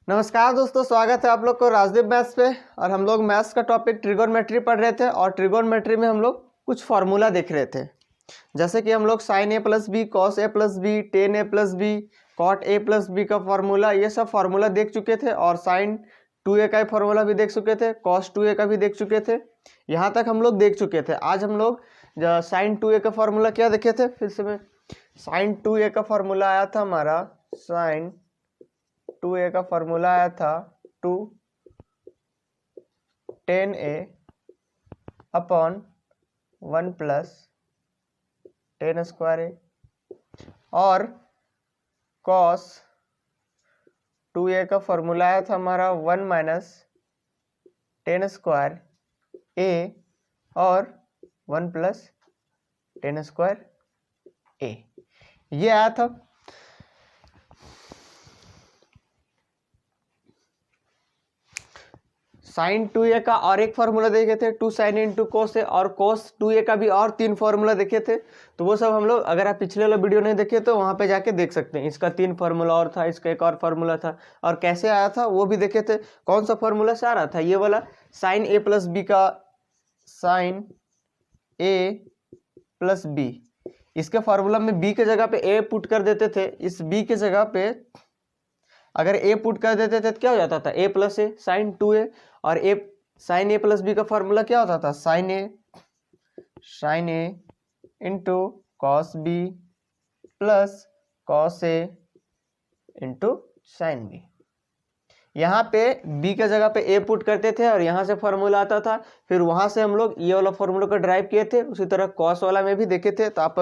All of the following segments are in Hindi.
नमस्कार दोस्तों, स्वागत है आप लोग को राजदीप मैथ्स पे। और हम लोग मैथ्स का टॉपिक ट्रिगोनमेट्री पढ़ रहे थे और ट्रिगोनमेट्री में हम लोग कुछ फार्मूला देख रहे थे। जैसे कि हम लोग sine A plus B, cos A plus B, tan A plus B, cot A plus B का फार्मूला, ये सब फार्मूला देख चुके थे। और साइन 2a का फार्मूला भी देख चुके थे, कॉस 2a का भी देख चुके थे। यहाँ तक हम लोग देख चुके थे। आज हम लोग साइन 2a का फार्मूला क्या देखे थे, फिर से मैं साइन 2a का फार्मूला आया था हमारा, साइन 2a का फार्मूला आया था 2 10a upon 1 plus 10 square a, और कॉस 2a का फार्मूला आया था हमारा 1 माइनस 10 स्क्वायर ए और 1 प्लस 10 स्क्वायर ए, ये आया था। साइन 2a का और एक फार्मूला देखे थे, 2 साइन इंटू कोस ए, और कोस 2a का भी और 3 फार्मूला देखे थे। तो वो सब हम लोग, अगर आप पिछले वाला वीडियो नहीं देखे तो वहाँ पे जाके देख सकते हैं। इसका 3 फार्मूला और था, इसका एक और फार्मूला था, और कैसे आया था वो भी देखे थे। कौन सा फार्मूला से आ रहा था, ये वाला साइन ए प्लस बी का, साइन ए प्लस बी, इसके फार्मूला में बी के जगह पे ए पुट कर देते थे। इस बी के जगह पे अगर ए पुट कर देते थे तो क्या हो जाता था, ए प्लस ए साइन 2a, और a sine A plus B का फार्मूला क्या होता था, साइन ए into cos b plus cos ए इंटू साइन बी। यहाँ पे b के जगह पे a पुट करते थे और यहाँ से फार्मूला आता था। फिर वहाँ से हम लोग ये वाला फार्मूला का ड्राइव किए थे। उसी तरह कॉस वाला में भी देखे थे। तो आप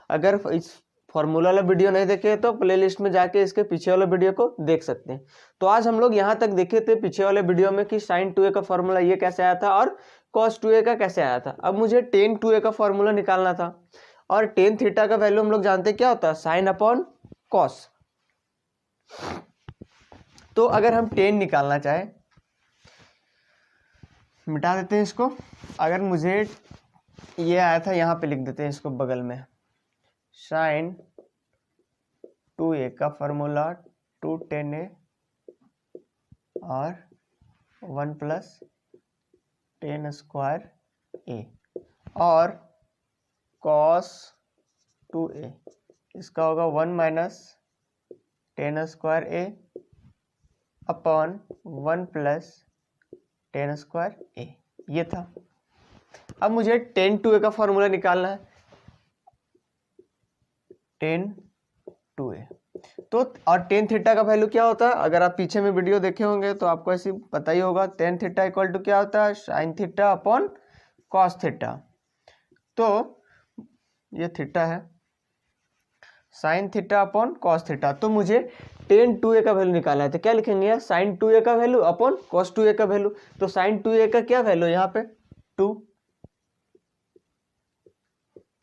अगर इस फार्मूला वाला वीडियो नहीं देखे तो प्लेलिस्ट में जाके इसके पीछे वाले वीडियो को देख सकते हैं। तो आज हम लोग यहाँ तक देखे थे पीछे वाले वीडियो में कि साइन 2a का फार्मूला ये कैसे आया था और कॉस 2a का कैसे आया था। अब मुझे टेन 2a का फार्मूला निकालना था, और टेन थीटा का वैल्यू हम लोग जानते क्या होता है, साइन अपॉन कॉस। तो अगर हम टेन निकालना चाहे, मिटा देते हैं इसको। अगर मुझे ये आया था, यहाँ पे लिख देते हैं इसको बगल में, साइन 2a का फार्मूला 2 10a और 1 प्लस 10 स्क्वायर ए, और कॉस 2a इसका होगा 1 minus 10 square A upon 1 plus 10 square a, ये था। अब मुझे टेन 2a का फॉर्मूला निकालना है, टेन 2a। तो और टेन थीटा का वैल्यू क्या होता है, अगर आप पीछे में वीडियो देखे होंगे तो आपको ऐसे पता ही होगा, टेन थीटा इक्वल टू क्या होता है, sine theta upon cos theta. तो ये थीटा है, sine theta upon cos theta. तो मुझे टेन 2a का वैल्यू निकालना है। तो क्या लिखेंगे यार, साइन 2a का वैल्यू अपॉन कॉस 2a का वैल्यू। तो साइन 2a का क्या वैल्यू यहाँ पे, 2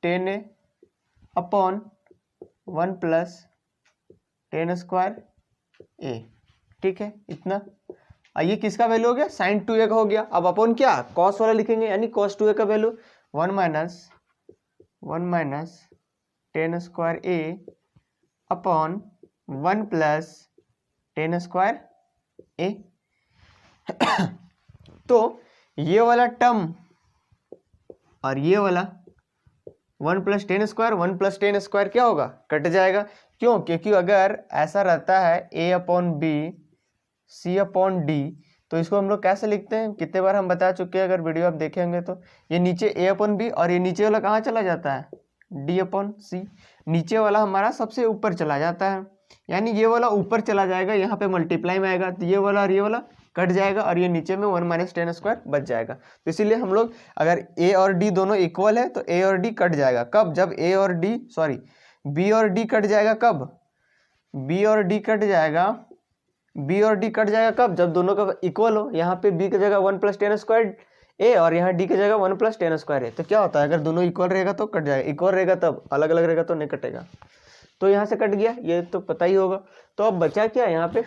10a upon 1 plus 10 square A, ठीक है इतना। ये किसका वैल्यू हो गया, साइन 2a का हो गया। अब अपॉन क्या, कॉस वाला लिखेंगे, यानी कॉस 2a का value 1 minus 10 square A upon 1 plus 10 square a. तो ये वाला टर्म और ये वाला 1 प्लस 10 स्क्वायर, 1 प्लस 10 स्क्वायर क्या होगा, कट जाएगा। क्यों, क्योंकि अगर ऐसा रहता है a upon B C upon D, तो इसको हम लोग कैसे लिखते हैं, कितने बार हम बता चुके हैं, अगर वीडियो आप देखेंगे तो। ये नीचे a अपॉन बी और ये नीचे वाला कहाँ चला जाता है, डी अपॉन सी। नीचे वाला हमारा सबसे ऊपर चला जाता है, यानी ये वाला ऊपर चला जाएगा, यहाँ पे मल्टीप्लाई में आएगा, तो ये वाला और ये वाला कट जाएगा, और ये नीचे में 1 माइनस 10 स्क्वायर बच जाएगा। तो इसीलिए हम लोग, अगर a और d दोनों इक्वल है तो a और d कट जाएगा। कब, जब b और d कट जाएगा। कब, b और d कट जाएगा कब, जब दोनों का इक्वल हो। यहाँ पे b की जगह 1 प्लस 10 स्क्वायर ए और यहाँ d की जगह 1 प्लस 10 स्क्वायर ए। तो क्या होता है, अगर दोनों इक्वल रहेगा तो कट जाएगा, इक्वल रहेगा तब, अलग अलग रहेगा तो नहीं कटेगा। तो यहाँ से कट गया, ये तो पता ही होगा। तो अब बचा क्या यहाँ पे,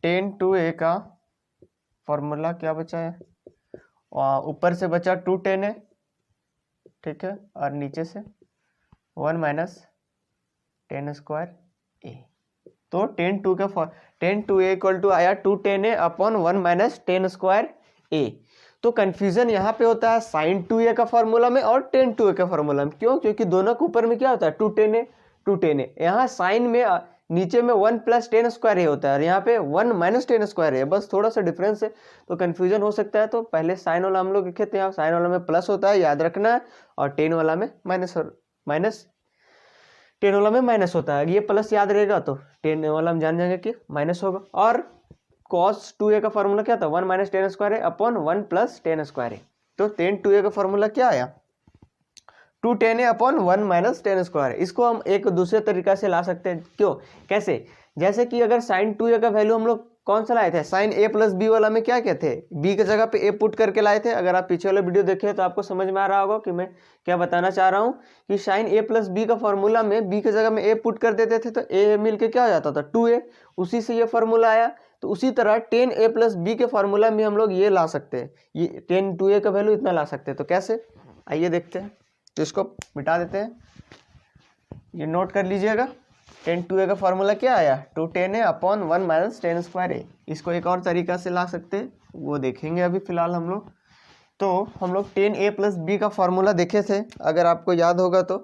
टेन 2a का फॉर्मूला क्या बचा है, ऊपर से बचा 2 10a, ठीक है, और नीचे से 1 माइनस 10 स्क्वायर ए। तो tan two a equal to आया 2 tan a upon 1 minus tan square a. तो कन्फ्यूजन यहाँ पे होता है साइन 2a का फॉर्मूला में और टेन 2a का फॉर्मूला में। क्यों? क्योंकि दोनों के ऊपर में क्या होता है 2 tan a। यहाँ साइन में नीचे में 1 प्लस टेन स्क्वायर ए होता है और यहाँ पे 1 माइनस टेन स्क्वायर है, बस थोड़ा सा डिफरेंस है, तो कन्फ्यूजन हो सकता है। तो पहले साइन वाला हम लोग लिखे थे, यहाँ साइन वाला में प्लस होता है, याद रखना है, और टेन वाला में माइनस टेन वाला में माइनस होता है। ये प्लस याद रहेगा तो टेन वाला हम जान जाएंगे कि माइनस होगा। और cos 2a का फॉर्मूला क्या था 1 माइनस टेन स्क्वायर है अपॉन 1 प्लस टेन स्क्वायर है। तो टेन 2a का फॉर्मूला क्या आया 2 tan a upon 1 minus tan square. इसको हम एक दूसरे तरीका से ला सकते हैं। क्यों? कैसे? जैसे कि अगर साइन 2a का वैल्यू हम लोग कौन सा लाए थे, साइन a प्लस बी वाला में क्या कहते हैं, b की जगह पे a पुट करके लाए थे। अगर आप पीछे वाला वीडियो देखे तो आपको समझ में आ रहा होगा कि मैं क्या बताना चाह रहा हूँ कि साइन a प्लस बी का फॉर्मूला में b की जगह में a पुट कर देते थे तो a मिल के क्या हो जाता था 2a, उसी से ये फॉर्मूला आया। तो उसी तरह टेन a प्लस बी के फॉर्मूला में हम लोग ये ला सकते हैं, ये टेन 2a का वैल्यू इतना ला सकते हैं। तो कैसे, आइए देखते हैं। तो इसको मिटा देते हैं, ये नोट कर लीजिएगा। टेन 2a का फॉर्मूला क्या आया 2 tan a upon 1 minus tan square a. इसको एक और तरीका से ला सकते हैं, वो देखेंगे अभी फिलहाल हम लोग। तो हम लोग टेन a प्लस बी का फॉर्मूला देखे थे, अगर आपको याद होगा तो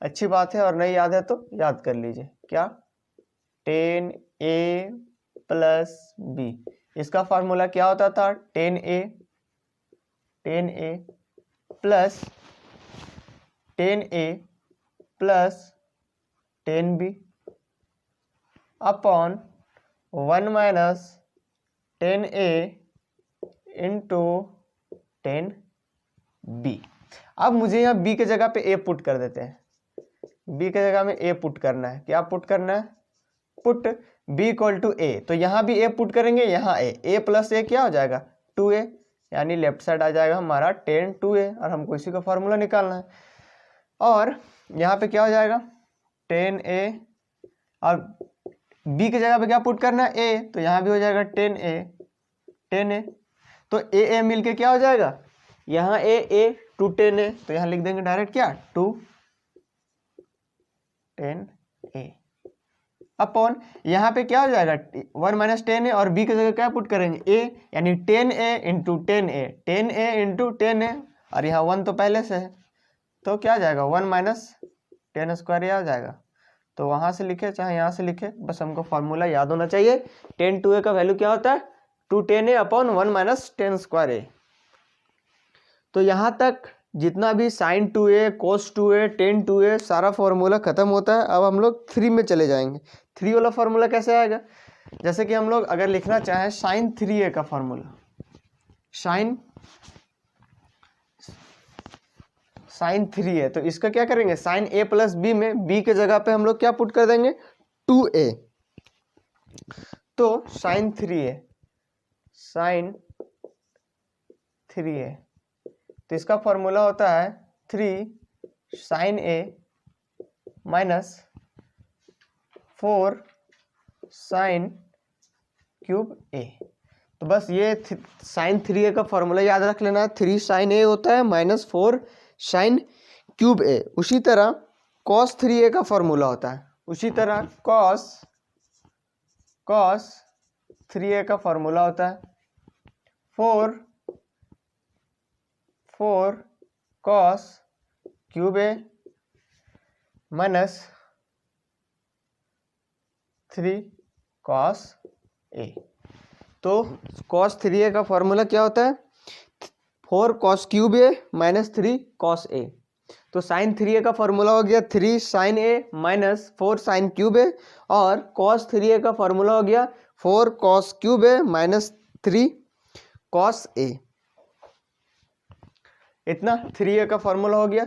अच्छी बात है, और नहीं याद है तो याद कर लीजिए। क्या टेन a प्लस बी, इसका फॉर्मूला क्या होता था tan a plus tan B upon 1 minus tan a into tan B. अब मुझे यहाँ b के जगह पे a पुट कर देते हैं, b के जगह में a पुट करना है। क्या पुट करना है, put b equal to a। तो यहाँ भी a पुट करेंगे, यहाँ a प्लस a क्या हो जाएगा 2a, यानी लेफ्ट साइड आ जाएगा हमारा टेन 2a, और हमको इसी का फॉर्मूला निकालना है। और यहाँ पे क्या हो जाएगा टेन a, और b की जगह पे क्या पुट करना है a, तो यहाँ भी हो जाएगा टेन a। तो a मिलके क्या हो जाएगा, यहाँ a 2 tan a, तो यहाँ लिख देंगे डायरेक्ट क्या 2 tan a अपॉन यहाँ पे क्या हो जाएगा 1 माइनस टेन a, और b की जगह क्या पुट करेंगे a, यानी ten a into ten a, और यहाँ 1 तो पहले से है, तो क्या आ जाएगा 1 माइनस टेन स्क्वायर आ जाएगा। तो वहां से लिखे चाहे यहाँ से लिखे, बस हमको फॉर्मूला याद होना चाहिए। टेन 2a का वैल्यू क्या होता है 2 tan a upon 1 minus tan square a। तो यहाँ तक जितना भी साइन 2a, कोस 2a, टेन 2a सारा फॉर्मूला खत्म होता है। अब हम लोग 3 में चले जाएंगे। 3 वाला फॉर्मूला कैसे आएगा, जैसे कि हम लोग अगर लिखना चाहें साइन 3a का फॉर्मूला, साइन 3a, तो इसका क्या करेंगे साइन a प्लस बी में b के जगह पे हम लोग क्या पुट कर देंगे 2a। तो साइन 3a, तो इसका फॉर्मूला होता है 3 sine a minus 4 sine cube a। तो बस ये साइन 3a का फॉर्मूला याद रख लेना है, 3 साइन a होता है माइनस 4 साइन क्यूब a। उसी तरह कॉस 3a का फॉर्मूला होता है, उसी तरह कॉस 3a का फॉर्मूला होता है 4 cos cube a minus 3 cos a। तो कॉस 3a का फॉर्मूला क्या होता है 4 cos cube a minus 3 cos a। तो साइन 3a का फॉर्मूला हो गया 3 sine a minus 4 sine cube a, और कॉस 3a का फॉर्मूला हो गया 4 cos cube a minus 3 cos a। इतना 3a का फॉर्मूला हो गया।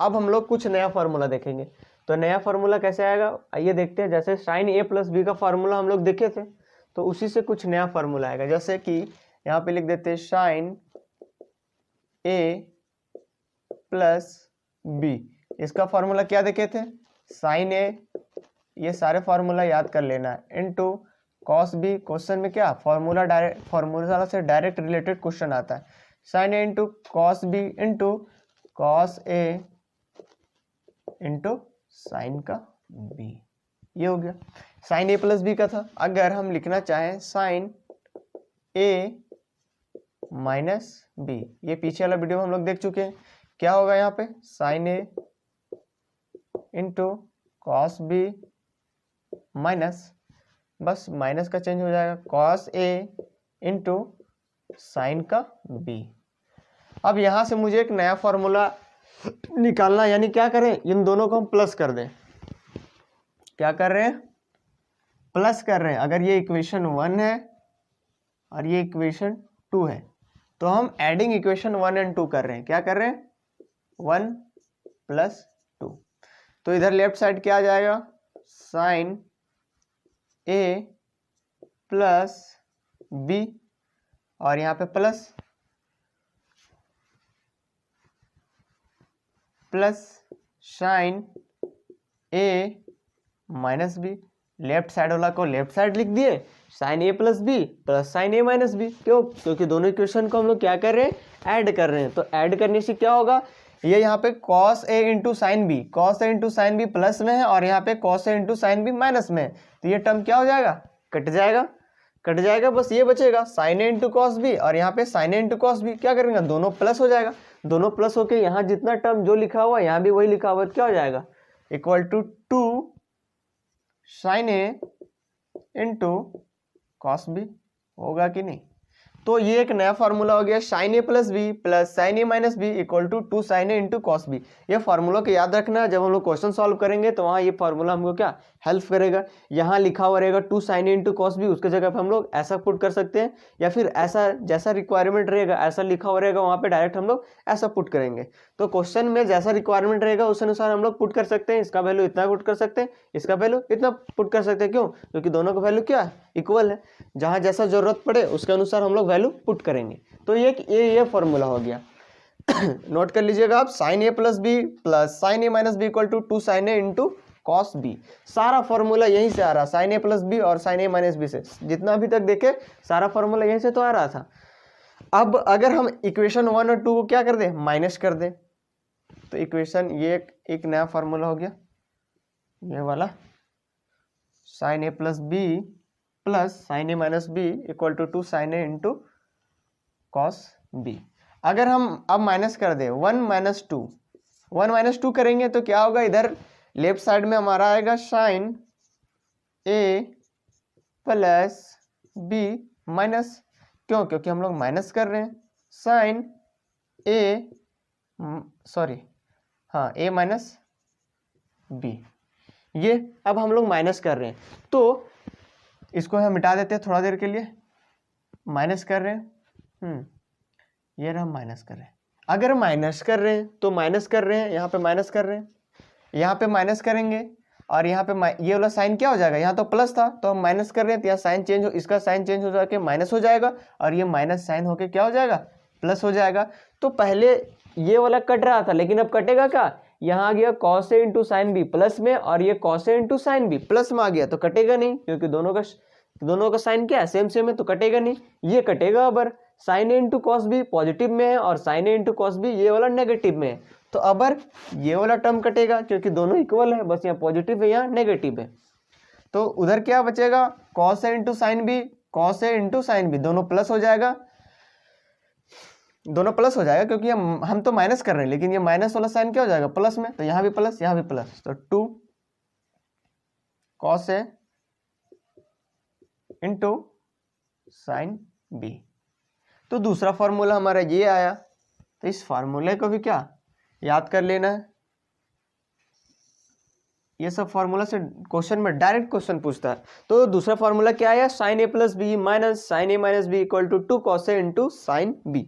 अब हम लोग कुछ नया फॉर्मूला देखेंगे। तो नया फॉर्मूला कैसे आएगा, आइए देखते हैं। जैसे साइन a प्लस बी का फॉर्मूला हम लोग देखे थे, तो उसी से कुछ नया फॉर्मूला आएगा। जैसे कि यहाँ पे लिख देते हैं साइन a प्लस बी, इसका फॉर्मूला क्या देखे थे साइन a, ये सारे फॉर्मूला याद कर लेना है, इनटू कॉस बी। क्वेश्चन में क्या फॉर्मूला से डायरेक्ट रिलेटेड क्वेश्चन आता है, sine a into cos B into cos a into sine का b, ये हो गया। साइन ए प्लस बी का था। अगर हम लिखना चाहें साइन ए माइनस बी, ये पीछे वाला वीडियो हम लोग देख चुके हैं, क्या होगा यहाँ पे साइन ए इंटू कॉस बी माइनस, बस माइनस का चेंज हो जाएगा कॉस ए इंटू साइन का बी। अब यहां से मुझे एक नया फॉर्मूला निकालना, यानी क्या करें, इन दोनों को हम प्लस कर दें। क्या कर रहे हैं, प्लस कर रहे हैं। अगर ये इक्वेशन 1 है और ये इक्वेशन 2 है तो हम एडिंग इक्वेशन 1 एंड 2 कर रहे हैं। क्या कर रहे हैं, 1 प्लस 2। तो इधर लेफ्ट साइड क्या आ जाएगा, साइन ए प्लस बी और यहाँ पे प्लस साइन ए माइनस बी। लेफ्ट साइड वाला को लेफ्ट साइड लिख दिए, साइन ए प्लस बी प्लस साइन ए माइनस बी। क्यों, क्योंकि दोनों इक्वेशन को हम लोग क्या कर रहे हैं, ऐड कर रहे हैं। तो ऐड करने से क्या होगा, ये यहाँ पे cos a into sine B, cos a into sine B plus में है और यहाँ पे cos a into sine B minus में है। तो ये टर्म क्या हो जाएगा, कट जाएगा, बस ये बचेगा sine a into cos B और यहाँ पे sine a into cos B. क्या करेंगे, दोनों प्लस हो जाएगा, दोनों प्लस होके यहाँ जितना टर्म जो लिखा हुआ है यहाँ भी वही लिखा हुआ है, क्या हो जाएगा, equal to 2 sine A into cos B. होगा कि नहीं। तो ये एक नया फॉर्मूला हो गया, sine A plus B plus sine A minus B equal to 2 sine A into cos B. ये फार्मूला को याद रखना, जब हम लोग क्वेश्चन सॉल्व करेंगे तो वहाँ ये फार्मूला हमको क्या हेल्प करेगा। यहाँ लिखा हुआ रहेगा 2 साइन ए इंटू कॉस बी, उसके जगह पे हम लोग ऐसा पुट कर सकते हैं, या फिर ऐसा जैसा रिक्वायरमेंट रहेगा ऐसा लिखा हुआ रहेगा वहाँ पे डायरेक्ट हम लोग ऐसा पुट करेंगे। तो क्वेश्चन में जैसा रिक्वायरमेंट रहेगा उस अनुसार हम लोग पुट कर सकते हैं। इसका वैल्यू इतना पुट कर सकते हैं, इसका वैल्यू इतना पुट कर सकते हैं। क्यों, क्योंकि दोनों का वैल्यू क्या इक्वल है, जहाँ जैसा जरूरत पड़े उसके अनुसार हम लोग वैल्यू पुट करेंगे। तो ये फॉर्मूला हो गया। नोट कर लीजिएगा आप, sine A plus B plus sine A minus B equal to 2 sine A into cos B. सारा फॉर्मूला यहीं से आ रहा, साइन ए प्लस बी और साइन ए माइनस बी से, जितना अभी तक देखे सारा फॉर्मूला यहीं से तो आ रहा था। अब अगर हम इक्वेशन 1 और 2 को क्या कर दें, माइनस कर दें, तो इक्वेशन ये एक नया फॉर्मूला हो गया, ये वाला sine A plus B plus sine A minus B equal to 2 sine A into cos B. अगर हम अब माइनस कर दें 1 माइनस 2 करेंगे तो क्या होगा, इधर लेफ्ट साइड में हमारा आएगा साइन ए प्लस बी माइनस, क्यों, क्योंकि हम लोग माइनस कर रहे हैं, साइन ए ए माइनस बी। ये अब हम लोग माइनस कर रहे हैं तो इसको हम मिटा देते हैं थोड़ा देर के लिए। माइनस कर रहे हैं, ये रहा माइनस कर रहे हैं। अगर माइनस कर रहे हैं तो माइनस कर रहे हैं, यहाँ पे माइनस कर रहे हैं, यहाँ पे माइनस करेंगे और यहाँ पे ये वाला साइन क्या हो जाएगा, यहाँ तो प्लस था तो हम माइनस कर रहे हैं तो यहाँ साइन चेंज हो, इसका साइन चेंज हो जाके माइनस हो जाएगा और ये माइनस साइन होके क्या हो जाएगा, प्लस हो जाएगा। तो पहले ये वाला कट रहा था लेकिन अब कटेगा क्या, यहाँ आ गया cos A into sine B plus में और ये cos A into sine B plus में आ गया, तो कटेगा नहीं क्योंकि दोनों का साइन क्या है, सेम है, तो कटेगा नहीं। ये कटेगा अबर साइन ए इंटू कॉस बी पॉजिटिव में है और साइन ए इंटू कॉस बी ये वाला नेगेटिव में है, तो अबर ये वाला टर्म कटेगा क्योंकि दोनों इक्वल है, बस यहाँ पॉजिटिव है यहाँ नेगेटिव है। तो उधर क्या बचेगा, cos A into sine B, cos A into sine B, दोनों प्लस हो जाएगा, क्योंकि हम तो माइनस कर रहे हैं लेकिन ये माइनस वाला साइन क्या हो जाएगा, प्लस में, तो यहाँ भी प्लस यहाँ भी प्लस, तो 2 कॉस ए इंटू साइन बी। तो दूसरा फॉर्मूला हमारा ये आया, तो इस फॉर्मूले को भी क्या याद कर लेना है। ये सब फॉर्मूला से क्वेश्चन में डायरेक्ट क्वेश्चन पूछता है। तो दूसरा फॉर्मूला क्या आया, sine A plus B minus sine A minus B equal to 2 cos A into sine B.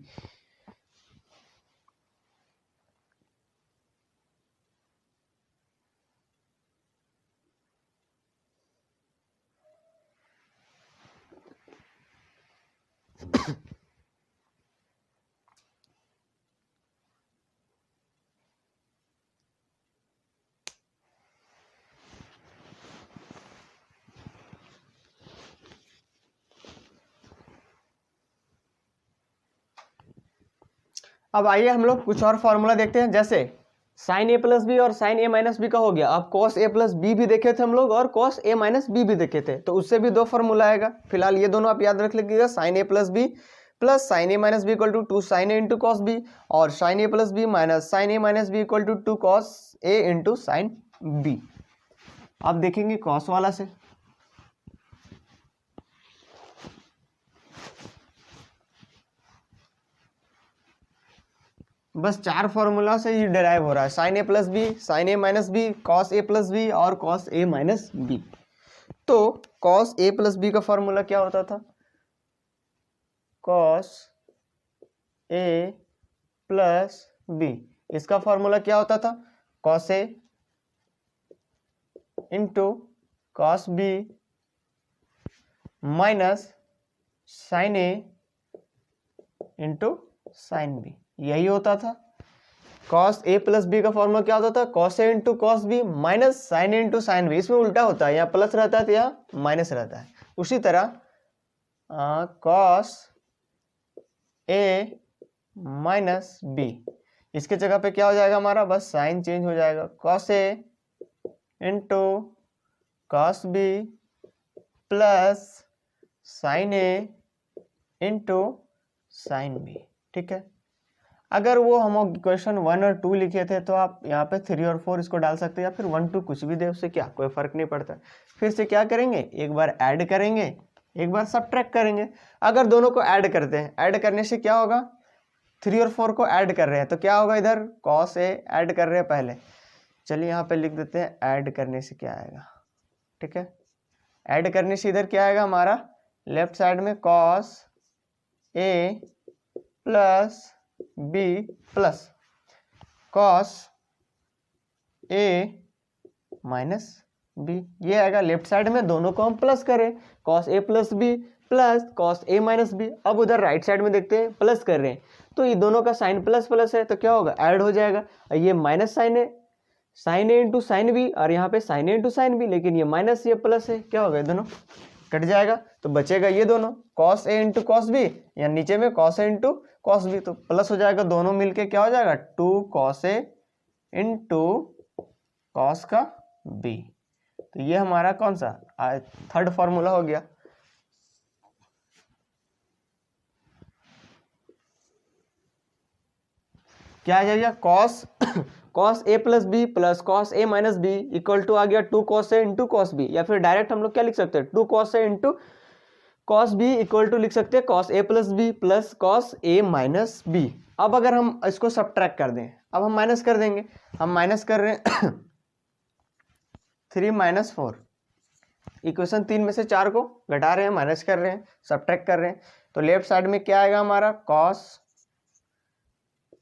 अब आइए हम लोग कुछ और फॉर्मूला देखते हैं। जैसे साइन ए प्लस बी और साइन ए माइनस बी का हो गया। अब कॉस ए प्लस बी भी देखे थे हम लोग और कॉस ए माइनस बी भी देखे थे, तो उससे भी दो फॉर्मूला आएगा। फिलहाल ये दोनों आप याद रख लीजिएगा, sine A plus B plus sine A minus B equal to 2 sine A into cos B, और sine A plus B minus sine A minus B equal to 2 cos A into sine B. अब देखेंगे कॉस वाला से। बस 4 फॉर्मूला से ही डिराइव हो रहा है, साइन ए प्लस बी, साइन ए माइनस बी, कॉस ए प्लस बी और कॉस ए माइनस बी। तो कॉस ए प्लस बी का फॉर्मूला क्या होता था, कॉस ए प्लस बी, इसका फॉर्मूला क्या होता था, कॉस ए into cos b minus sine ए इंटू साइन बी, यही होता था। कॉस ए प्लस बी का फॉर्मूला क्या होता था, कॉस ए into cos b minus sine ए इंटू साइन बी। इसमें उल्टा होता है, यहाँ प्लस रहता है तो यहाँ माइनस रहता है। उसी तरह कॉस ए माइनस बी, इसके जगह पे क्या हो जाएगा हमारा, बस साइन चेंज हो जाएगा, कॉस ए into cos b plus sine ए इंटू साइन बी। ठीक है, अगर वो हम क्वेश्चन 1 और 2 लिखे थे तो आप यहाँ पे 3 और 4 इसको डाल सकते हैं, या फिर 1 2 कुछ भी दे, उससे क्या कोई फर्क नहीं पड़ता। फिर से क्या करेंगे, एक बार ऐड करेंगे, एक बार सब्ट्रैक्ट करेंगे। अगर दोनों को ऐड करते हैं, ऐड करने से क्या होगा, 3 और 4 को ऐड कर रहे हैं तो क्या होगा, इधर कॉस ए ऐड कर रहे हैं पहले, चलिए यहाँ पे लिख देते हैं ऐड करने से क्या आएगा। ठीक है, ऐड करने से इधर क्या आएगा हमारा, लेफ्ट साइड में कॉस ए प्लस बी प्लस कॉस ए माइनस बी, ये आएगा लेफ्ट साइड में। दोनों को हम प्लस करें, cos A plus B plus cos A minus B. अब उधर राइट साइड में देखते हैं, प्लस कर रहे हैं तो ये दोनों का साइन प्लस प्लस है तो क्या होगा, ऐड हो जाएगा। ये माइनस साइन है, साइन ए इंटू साइन बी, और यहाँ पे साइन ए इंटू साइन बी, लेकिन ये माइनस ये प्लस है, क्या होगा, ये दोनों कट जाएगा तो बचेगा ये दोनों, cos A into cos b, या नीचे में कॉस ए इंटू कॉस बी, तो प्लस हो जाएगा, दोनों मिलके क्या हो जाएगा, 2 कॉस ए इंटू कॉस का बी। तो ये हमारा कौन सा, थर्ड फॉर्मूला हो गया। क्या आ जाएगा, cos cos A plus B plus cos A minus B equal to आ गया 2 कॉस ए इंटू कॉस बी, या फिर डायरेक्ट हम लोग क्या लिख सकते हैं, 2 cos A into cos B equal to लिख सकते हैं कॉस ए प्लस बी प्लस कॉस ए माइनस बी। अब अगर हम इसको सब्ट्रैक्ट कर दें, अब हम माइनस कर देंगे, हम माइनस कर रहे हैं 3 माइनस 4, इक्वेशन 3 में से 4 को घटा रहे हैं, माइनस कर रहे हैं, सब्ट्रैक्ट कर रहे हैं, तो लेफ्ट साइड में क्या आएगा हमारा, cos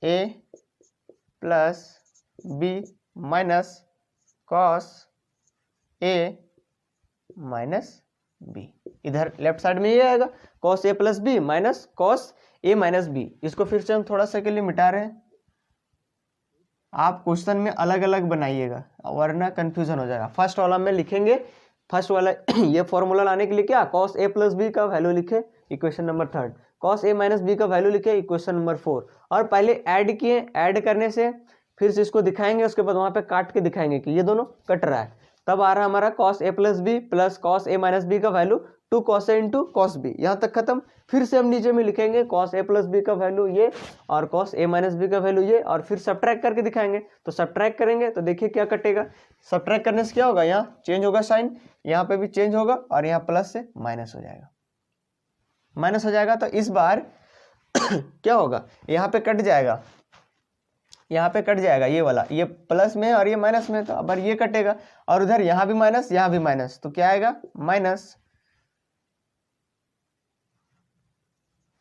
A plus B minus cos A minus B. इधर लेफ्ट साइड में ये आएगा cos A plus B minus cos A minus B. इसको फिर से हम थोड़ा सा के लिए मिटा रहे हैं, आप क्वेश्चन में अलग अलग बनाइएगा वरना कंफ्यूजन हो जाएगा। फर्स्ट वाला में लिखेंगे, फर्स्ट वाला ये फॉर्मूला लाने के लिए क्या, कॉस ए प्लस बी का वैल्यू लिखे equation number 3, cos A minus b का वैल्यू लिखे इक्वेशन नंबर 4, और पहले ऐड किए, ऐड करने से फिर से इसको दिखाएंगे, उसके बाद वहाँ पे काट के दिखाएंगे कि ये दोनों कट रहा है, तब आ रहा हमारा cos A plus B plus cos A minus b का वैल्यू 2 कॉस ए इंटू कॉस बी, यहाँ तक खत्म। फिर से हम नीचे में लिखेंगे कॉस ए प्लस बी का वैल्यू ये और कॉस ए माइनस बी का वैल्यू ये, और फिर सब्ट्रैक्ट करके दिखाएंगे। तो सब्ट्रैक्ट करेंगे तो देखिए क्या कटेगा, सब्ट्रैक्ट करने से क्या होगा, यहाँ चेंज होगा साइन, यहाँ पे भी चेंज होगा, और यहाँ प्लस से माइनस हो जाएगा, माइनस हो जाएगा। तो इस बार क्या होगा, यहाँ पे कट जाएगा, यहाँ पे कट जाएगा ये वाला, ये प्लस में और ये माइनस में, तो अब ये कटेगा, और उधर यहाँ भी माइनस यहाँ भी माइनस, तो क्या आएगा, माइनस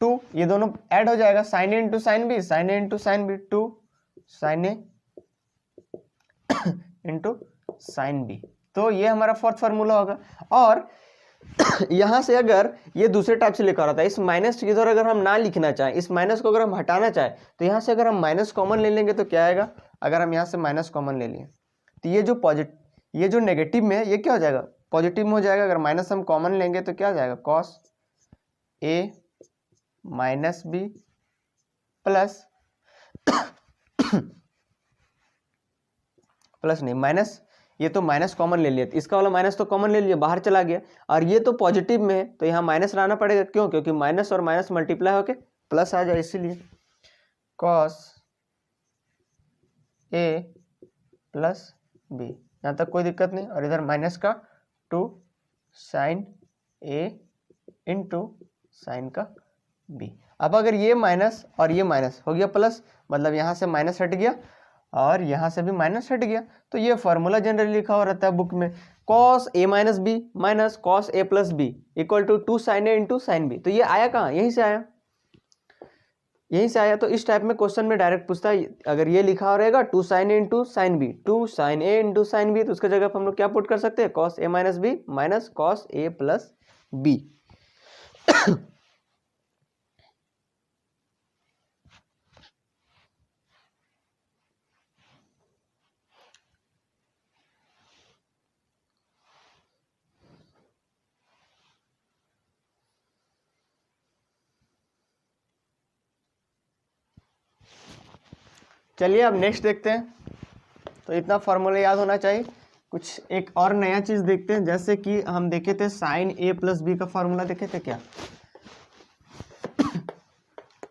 2, ये दोनों ऐड हो जाएगा, साइन ए इंटू साइन बी, साइन ए इंटू साइन बी, 2 साइन ए इंटू साइन बी। तो ये हमारा फोर्थ फार्मूला होगा। और यहाँ से अगर ये दूसरे टाइप से लिखा रहा था, इस माइनस की इधर अगर हम ना लिखना चाहें, इस माइनस को अगर हम हटाना चाहें, तो यहाँ से अगर हम माइनस कॉमन ले लेंगे तो क्या आएगा, अगर हम यहाँ से माइनस कॉमन ले लिए तो ये जो नेगेटिव में है ये क्या हो जाएगा, पॉजिटिव में हो जाएगा। अगर माइनस हम कॉमन लेंगे तो क्या हो जाएगा, कॉस ए माइनस बी प्लस प्लस नहीं माइनस, ये तो माइनस कॉमन ले लिया, इसका वाला माइनस तो कॉमन ले लिया, बाहर चला गया, और ये तो पॉजिटिव में है तो यहाँ माइनस लाना पड़ेगा, क्यों? क्योंकि माइनस और माइनस मल्टीप्लाई होके प्लस आ जाए, इसीलिए कॉस ए प्लस बी, यहाँ तक कोई दिक्कत नहीं। और इधर माइनस का 2 साइन ए इंटू साइन का बी। अब अगर ये माइनस और ये माइनस हो गया प्लस, मतलब यहाँ से माइनस हट गया और यहाँ से भी माइनस हट गया, तो ये फॉर्मूला जनरली लिखा हुआ रहता है बुक में, cos A minus B minus cos A plus B equal to 2 sine A into sine B. तो ये आया कहाँ? यहीं से आया, यहीं से आया। तो इस टाइप में क्वेश्चन में डायरेक्ट पूछता है, अगर ये लिखा हो रहेगा 2 साइन ए इंटू साइन बी, 2 साइन ए इंटू साइन बी, तो उसके जगह पर हम लोग क्या पुट कर सकते हैं? कॉस ए माइनस बी माइनस कॉस ए प्लस बी। चलिए अब नेक्स्ट देखते हैं। तो इतना फॉर्मूला याद होना चाहिए। कुछ एक और नया चीज देखते हैं, जैसे कि हम देखे थे साइन ए प्लस बी का फॉर्मूला देखे थे क्या,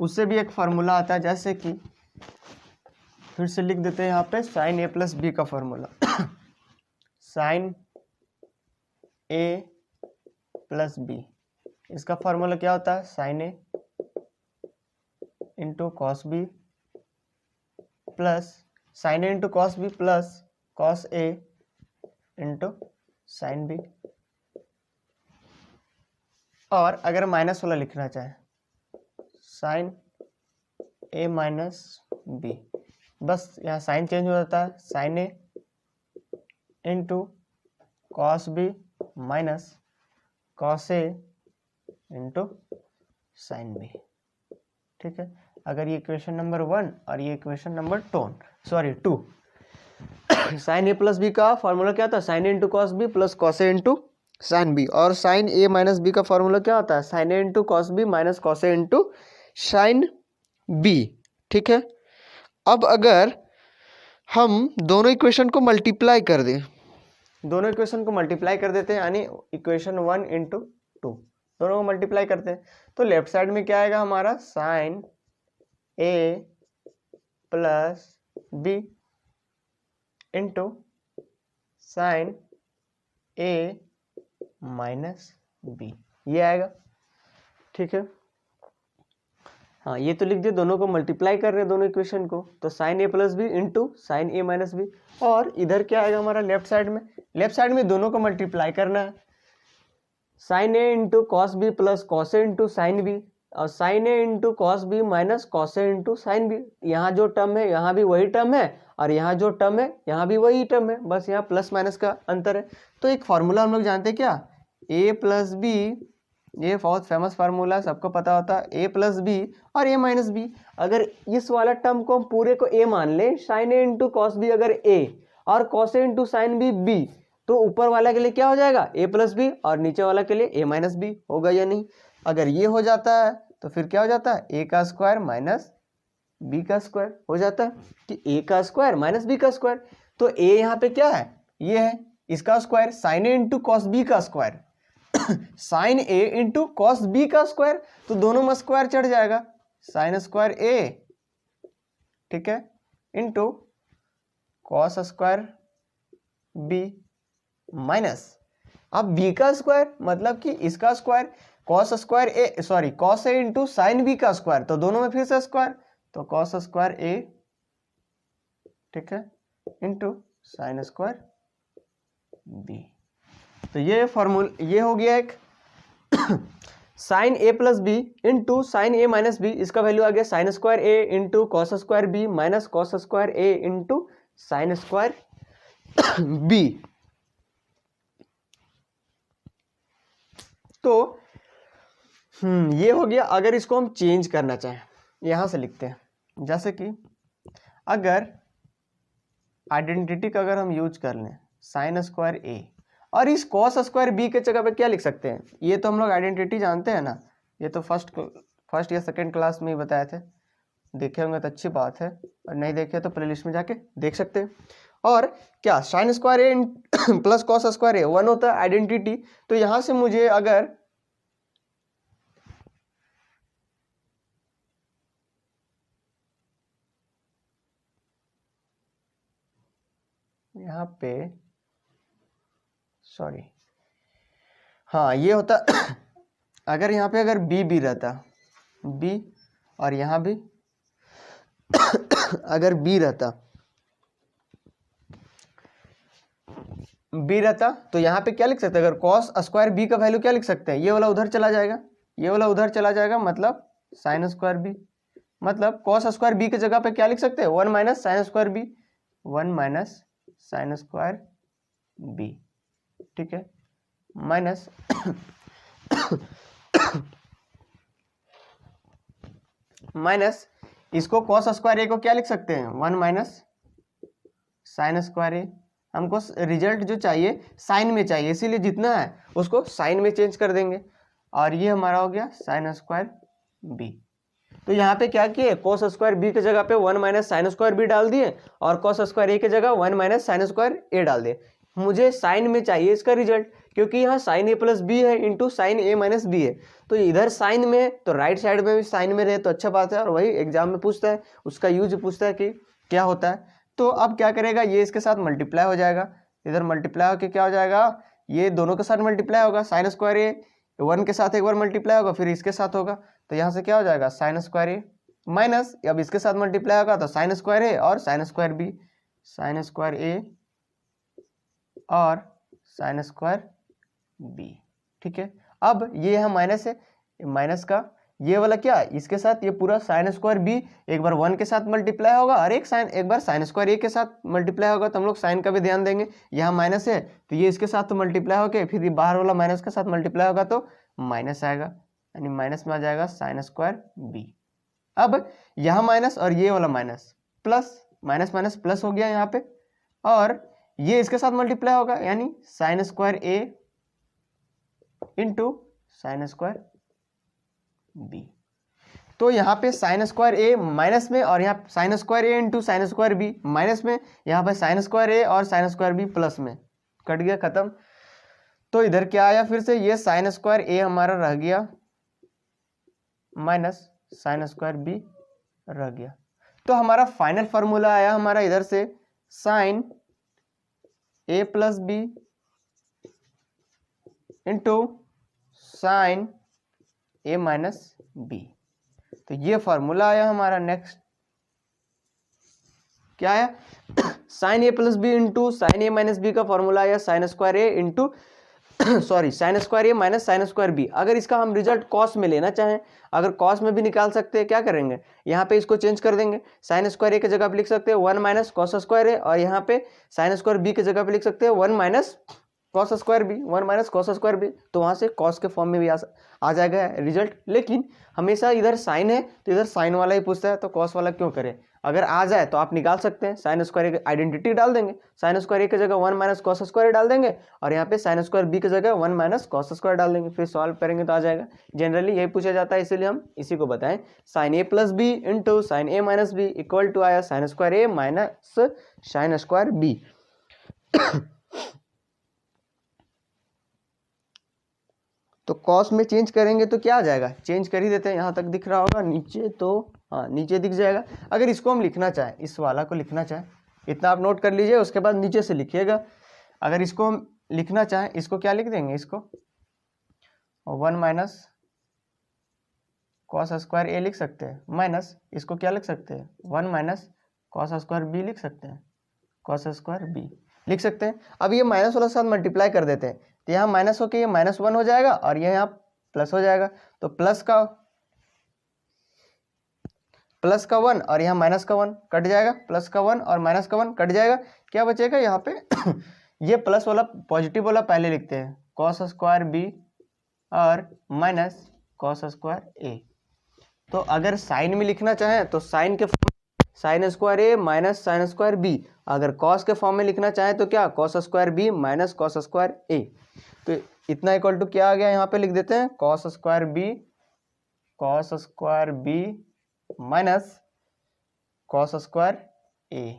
उससे भी एक फॉर्मूला आता है, जैसे कि फिर से लिख देते हैं यहाँ पे साइन ए प्लस बी का फॉर्मूला। साइन ए प्लस बी, इसका फॉर्मूला क्या होता है? साइन ए into cos b plus sine ए into cos b plus cos ए इंटू साइन बी। और अगर माइनस वाला लिखना चाहे, साइन ए माइनस बी, बस यहाँ साइन चेंज हो जाता है, साइन ए into cos b minus cos ए इंटू साइन बी। ठीक है, अगर ये इक्वेशन नंबर 1 और ये इक्वेशन नंबर 2 साइन ए प्लस बी का फॉर्मूला क्या होता है? साइन ए into cos b plus cos ए इंटू साइन बी। और साइन ए माइनस बी का फॉर्मूला क्या होता है? साइन ए into cos b minus cos ए इंटू साइन बी। ठीक है, अब अगर हम दोनों इक्वेशन को मल्टीप्लाई कर दें, दोनों इक्वेशन को मल्टीप्लाई कर देते हैं, यानी इक्वेशन 1 इंटू 2 दोनों को मल्टीप्लाई करते हैं, तो लेफ्ट साइड में क्या आएगा हमारा? साइन ए प्लस बी इंटू साइन ए माइनस बी, ये आएगा। ठीक है, हाँ ये तो लिख दिए, दोनों को मल्टीप्लाई कर रहे हैं दोनों इक्वेशन को, तो साइन ए प्लस बी इंटू साइन ए माइनस बी। और इधर क्या आएगा हमारा लेफ्ट साइड में? लेफ्ट साइड में दोनों को मल्टीप्लाई करना है, साइन ए into cos b plus cos ए इंटू साइन बी, और साइन ए into cos b minus cos ए इंटू साइन बी। यहाँ जो टर्म है यहाँ भी वही टर्म है, और यहाँ जो टर्म है यहाँ भी वही टर्म है, बस यहाँ प्लस माइनस का अंतर है। तो एक फार्मूला हम लोग जानते हैं क्या? ए प्लस बी, ये बहुत फेमस फार्मूला है, सबको पता होता है, ए प्लस बी और ए माइनस बी। अगर इस वाला टर्म को हम पूरे को ए मान लें, साइन ए इंटू कॉस बी अगर ए और कॉस ए इंटू साइन बी बी, तो ऊपर वाला के लिए क्या हो जाएगा? ए प्लस बी, और नीचे वाला के लिए ए माइनस बी होगा या नहीं? अगर ये हो जाता है तो फिर क्या हो जाता है? ए का स्क्वायर माइनस बी का स्क्वायर हो जाता है, कि ए का स्क्वायर माइनस बी का स्क्वायर। तो ए यहाँ पे क्या है? ये है, इसका स्क्वायर साइन ए इंटू कॉस बी का स्क्वायर, साइन ए इंटू कॉस बी का स्क्वायर, तो दोनों में स्क्वायर चढ़ जाएगा, साइन स्क्वायर ए, ठीक है, into cos square B minus, अब बी का स्क्वायर मतलब कि इसका square, cos square A sorry cos A into sine B का स्क्वायर, तो दोनों में फिर से स्क्वायर, तो कॉस स्क्वायर ए, ठीक है, इंटू साइन स्क्वायर बी। तो ये फॉर्मूला ये हो गया एक साइन ए प्लस बी इंटू साइन ए माइनस बी, इसका वैल्यू आ गया sine square a into cos square B minus cos square a into sine square B. तो ये हो गया। अगर इसको हम चेंज करना चाहें, यहां से लिखते हैं, जैसे कि अगर आइडेंटिटी का अगर हम यूज कर लें साइन स्क्वायर ए, और इस कॉस स्क्वायर बी के जगह पे क्या लिख सकते हैं? ये तो हम लोग आइडेंटिटी जानते हैं ना, ये तो फर्स्ट या सेकंड क्लास में ही बताए थे, देखे होंगे तो अच्छी बात है, और नहीं देखे तो प्लेलिस्ट में जाके देख सकते हैं। और क्या साइन स्क्वायर ए प्लस कॉस स्क्वायर ए 1 होता है आइडेंटिटी। तो यहाँ से मुझे अगर यहाँ पे सॉरी हाँ ये होता अगर यहाँ पे अगर बी रहता बी और यहाँ भी अगर बी रहता तो यहाँ पे क्या लिख सकते हैं, अगर कॉस स्क्वायर बी का वैल्यू क्या लिख सकते हैं, ये वाला उधर चला जाएगा, ये वाला उधर चला जाएगा, मतलब साइन स्क्वायर बी, मतलब कॉस स्क्वायर बी की जगह पे क्या लिख सकते हैं 1 minus sine square B, 1 minus sine square B, ठीक है, माइनस माइनस इसको कॉस स्क्वायर ए को क्या लिख सकते हैं 1 माइनस साइन स्क्वायर ए। हमको रिजल्ट जो चाहिए साइन में चाहिए, इसीलिए जितना है उसको साइन में चेंज कर देंगे, और ये हमारा हो गया साइन स्क्वायर बी। तो यहाँ पे क्या किए, कॉस स्क्वायर बी की जगह पे 1 माइनस साइन स्क्वायर बी डाल दिए और कॉस स्क्वायर ए की जगह 1 माइनस साइन स्क्वायर ए डाल दिए। मुझे साइन में चाहिए इसका रिजल्ट, क्योंकि यहाँ साइन ए प्लस बी है इंटू साइन ए माइनस बी है, तो इधर साइन में है तो राइट साइड में भी साइन में रहे तो अच्छा बात है, और वही एग्जाम में पूछता है, उसका यूज पूछता है कि क्या होता है। तो अब क्या करेगा, ये इसके साथ मल्टीप्लाई हो जाएगा, इधर मल्टीप्लाई होकर क्या हो जाएगा, ये दोनों के साथ मल्टीप्लाई होगा, साइन स्क्वायर ए 1 के साथ एक बार मल्टीप्लाई होगा, फिर इसके साथ होगा, तो यहाँ से क्या हो जाएगा साइन स्क्वायर ए माइनस, अब इसके साथ मल्टीप्लाई होगा तो साइन स्क्वायर ए और sine square b, sine square a और साइन स्क्वायर बी, ठीक है। अब ये यहाँ माइनस है, माइनस का ये वाला क्या, इसके साथ ये पूरा साइन स्क्वायर बी एक बार 1 के साथ मल्टीप्लाई होगा और एक बार साइन स्क्वायर ए के साथ मल्टीप्लाई होगा, तो हम लोग साइन का भी ध्यान देंगे। यहाँ माइनस है तो ये इसके साथ तो मल्टीप्लाई होके फिर ये बाहर वाला माइनस के साथ मल्टीप्लाई होगा तो माइनस आएगा, यानी माइनस में आ जाएगा साइन स्क्वायर बी। अब यहाँ माइनस और ये वाला minus plus, minus minus plus हो गया यहाँ पे, और ये इसके साथ मल्टीप्लाई होगा यानी sign square a into sine square B. तो यहाँ पे साइन स्क्वायर ए माइनस में और यहाँ sine square a into sine square B minus में, यहाँ पे साइन स्क्वायर ए और साइन स्क्वायर बी प्लस में, कट गया खत्म। तो इधर क्या आया, फिर से ये साइन स्क्वायर ए हमारा रह गया माइनस साइन स्क्वायर बी रह गया। तो हमारा फाइनल फार्मूला आया हमारा इधर से साइन ए प्लस बी इंटू साइन ए माइनस बी, तो ये फॉर्मूला आया हमारा। नेक्स्ट क्या आया, साइन ए प्लस बी इंटू साइन ए माइनस बी का फॉर्मूला आया sine square a into sorry sine square A minus sine square b. अगर इसका हम रिजल्ट कॉस में लेना चाहें, अगर कॉस में भी निकाल सकते हैं, क्या करेंगे यहाँ पे इसको चेंज कर देंगे, साइन स्क्वायर ए की जगह पे लिख सकते हैं 1 माइनस कॉस स्क्वायर ए, और यहाँ पे साइन स्क्वायर बी की जगह पे लिख सकते हैं 1 minus cos square B, 1 minus cos square B, तो वहाँ से कॉस के फॉर्म में भी आ जाएगा रिजल्ट। लेकिन हमेशा इधर साइन है तो इधर साइन वाला ही पूछता है, तो कॉस वाला क्यों करें, अगर आ जाए तो आप निकाल सकते हैं, साइन स्क्वायर की आइडेंटिटी डाल देंगे, साइन स्क्वायर ए की जगह 1 माइनस कॉस स्क्वायर डाल देंगे और यहाँ पे साइन स्क्वायर बी की जगह 1 माइनस कॉस स्क्वायर डाल देंगे, फिर सॉल्व करेंगे तो आ जाएगा। जनरली यही पूछा जाता है, इसीलिए हम इसी को बताएं, sine A plus B into sine A minus B equal to आया साइन स्क्वायर ए माइनस साइन स्क्वायर बी। तो कॉस में चेंज करेंगे तो क्या आ जाएगा, चेंज कर ही देते हैं, यहाँ तक दिख रहा होगा नीचे, तो हाँ नीचे दिख जाएगा। अगर इसको हम लिखना चाहें, इस वाला को लिखना चाहें, इतना आप नोट कर लीजिए, उसके बाद नीचे से लिखिएगा। अगर इसको हम लिखना चाहें, इसको क्या लिख देंगे, इसको 1 माइनस कॉस स्क्वायर ए लिख सकते हैं, माइनस इसको क्या लिख सकते हैं 1 माइनस कॉस स्क्वायर बी लिख सकते हैं, कॉस स्क्वायर बी लिख सकते हैं। अब ये माइनस वाला साथ मल्टीप्लाई कर देते हैं, तो यहाँ माइनस होके ये -1 हो जाएगा और ये यहाँ प्लस हो जाएगा, तो प्लस का 1 और यहाँ माइनस का 1 कट जाएगा, प्लस का 1 और माइनस का 1 कट जाएगा, क्या बचेगा यहाँ पे ये प्लस वाला पॉजिटिव वाला पहले लिखते हैं, कॉस स्क्वायर बी और माइनस कॉस स्क्वायर ए। तो अगर साइन में लिखना चाहें तो साइन के साइन स्क्वायर ए माइनस साइन स्क्वायर बी, अगर कॉस के फॉर्म में लिखना चाहें तो क्या cos square B minus cos square a. तो इतना इक्वल टू क्या आ गया, यहाँ पे लिख देते हैं cos square B minus cos square a.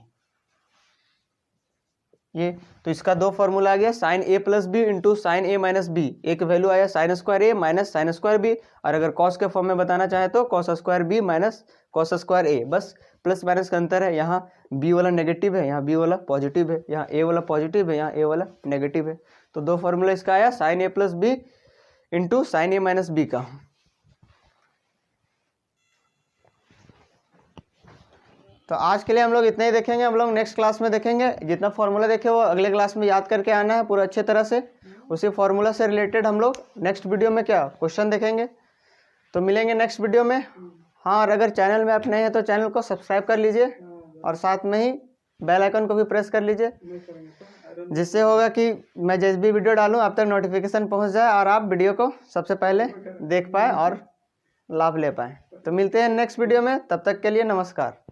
ये, तो इसका दो फॉर्मूला आ गया साइन ए प्लस बी इंटू साइन ए माइनस बी, एक वैल्यू आया साइन स्क्वायर ए माइनस साइन स्क्वायर बी, और अगर कॉस के फॉर्म में बताना चाहे तो cos square B minus cos square a, बस प्लस माइनस का अंतर है, यहाँ बी वाला नेगेटिव है, यहाँ बी वाला पॉजिटिव है, यहाँ ए वाला पॉजिटिव है, यहाँ ए वाला नेगेटिव है। तो दो फॉर्मूला इसका आया साइन ए प्लस बी इंटू साइन ए माइनस बी का। तो आज के लिए हम लोग इतना ही देखेंगे, हम लोग नेक्स्ट क्लास में देखेंगे। जितना फॉर्मूला देखे वो अगले क्लास में याद करके आना है पूरा अच्छे तरह से, उसी फॉर्मूला से रिलेटेड हम लोग नेक्स्ट वीडियो में क्या क्वेश्चन देखेंगे। तो मिलेंगे नेक्स्ट वीडियो में। हाँ, और अगर चैनल में आप नए हैं तो चैनल को सब्सक्राइब कर लीजिए और साथ में ही बेल आइकन को भी प्रेस कर लीजिए, जिससे होगा कि मैं जिस भी वीडियो डालूँ आप तक नोटिफिकेशन पहुँच जाए और आप वीडियो को सबसे पहले देख पाए और लाभ ले पाएँ। तो मिलते हैं नेक्स्ट वीडियो में, तब तक के लिए नमस्कार।